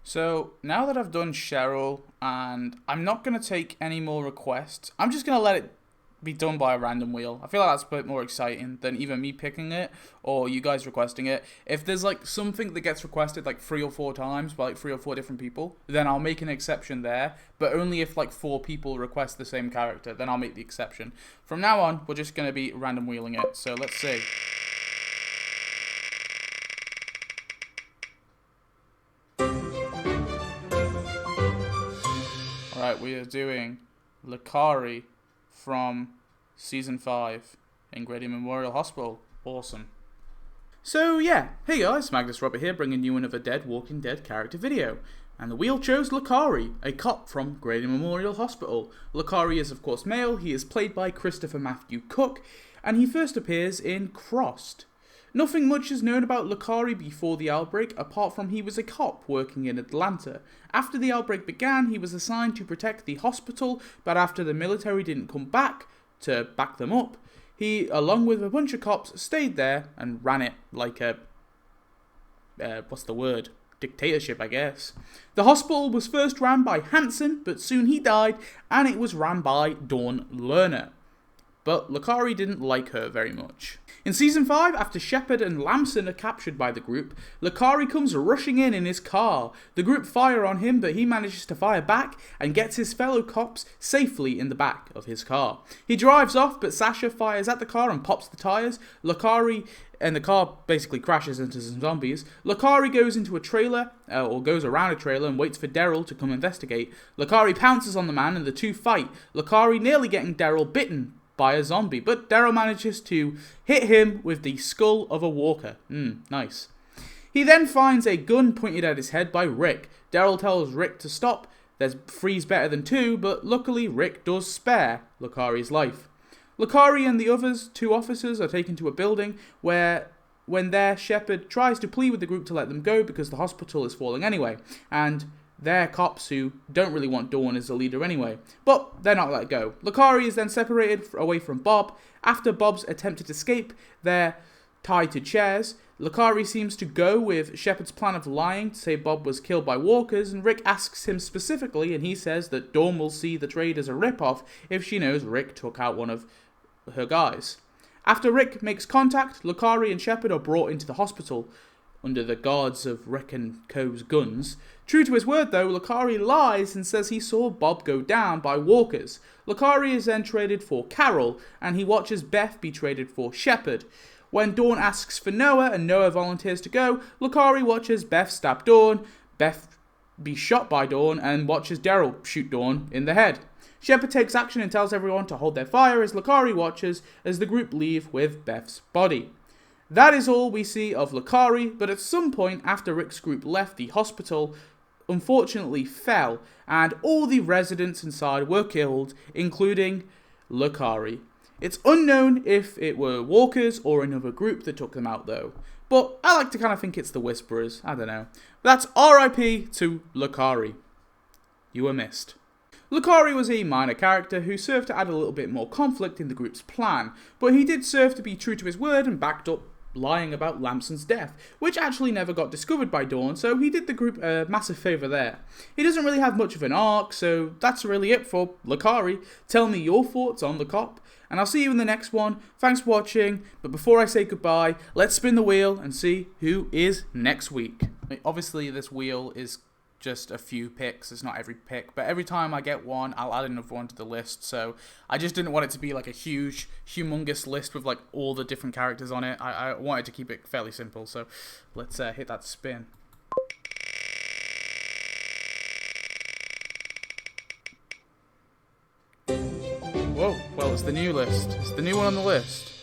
So now that I've done Cheryl, and I'm not going to take any more requests, I'm just going to let it be done by a random wheel. I feel like that's a bit more exciting than either me picking it or you guys requesting it. If there's like something that gets requested like 3 or 4 times by like 3 or 4 different people, then I'll make an exception there, but only if like 4 people request the same character, then I'll make the exception. From now on, we're just going to be random wheeling it, so let's see. Alright, we are doing Licari from Season 5 in Grady Memorial Hospital. Awesome. So yeah, hey guys, Magnus Robert here, bringing you another Walking Dead character video. And the wheel chose Licari, a cop from Grady Memorial Hospital. Licari is of course male, he is played by Christopher Matthew Cook, and he first appears in Crossed. Nothing much is known about Licari before the outbreak, apart from he was a cop working in Atlanta. After the outbreak began, he was assigned to protect the hospital, but after the military didn't come back to back them up, he, along with a bunch of cops, stayed there and ran it like a, dictatorship, I guess. The hospital was first ran by Hansen, but soon he died, and it was ran by Dawn Lerner. But Licari didn't like her very much. In Season 5, after Shepard and Lamson are captured by the group, Licari comes rushing in his car. The group fire on him, but he manages to fire back and gets his fellow cops safely in the back of his car. He drives off, but Sasha fires at the car and pops the tires. Licari and the car basically crashes into some zombies. Licari goes into a trailer, or goes around a trailer and waits for Daryl to come investigate. Licari pounces on the man and the two fight, Licari nearly getting Daryl bitten by a zombie, but Daryl manages to hit him with the skull of a walker. Nice. He then finds a gun pointed at his head by Rick. Daryl tells Rick to stop. There's three's better than 2, but luckily Rick does spare Licari's life. Licari and the others 2 officers are taken to a building where, when there, Shepard tries to plead with the group to let them go because the hospital is falling anyway, and they're cops who don't really want Dawn as a leader anyway, but they're not let go. Licari is then separated away from Bob. After Bob's attempted escape, they're tied to chairs. Licari seems to go with Shepard's plan of lying to say Bob was killed by walkers, and Rick asks him specifically, and he says that Dawn will see the trade as a rip-off if she knows Rick took out one of her guys. After Rick makes contact, Licari and Shepard are brought into the hospital under the guards of Rick and Co.'s guns. True to his word though, Licari lies and says he saw Bob go down by walkers. Licari is then traded for Carol, and he watches Beth be traded for Shepard. When Dawn asks for Noah and Noah volunteers to go, Licari watches Beth stab Dawn, Beth be shot by Dawn, and watches Daryl shoot Dawn in the head. Shepard takes action and tells everyone to hold their fire as Licari watches as the group leave with Beth's body. That is all we see of Licari, but at some point after Rick's group left, the hospital unfortunately fell, and all the residents inside were killed, including Licari. It's unknown if it were walkers or another group that took them out though, but I like to kind of think it's the Whisperers, I don't know. That's RIP to Licari. You were missed. Licari was a minor character who served to add a little bit more conflict in the group's plan, but he did serve to be true to his word and backed up lying about Lamson's death, which actually never got discovered by Dawn, so he did the group a massive favour there. He doesn't really have much of an arc, so that's really it for Licari. Tell me your thoughts on the cop, and I'll see you in the next one. Thanks for watching, but before I say goodbye, let's spin the wheel and see who is next week. Obviously this wheel is just a few picks, it's not every pick, but every time I get one, I'll add another one to the list, so I just didn't want it to be like a huge, humongous list with like all the different characters on it. I wanted to keep it fairly simple, so let's hit that spin. Whoa, well it's the new list, it's the new one on the list.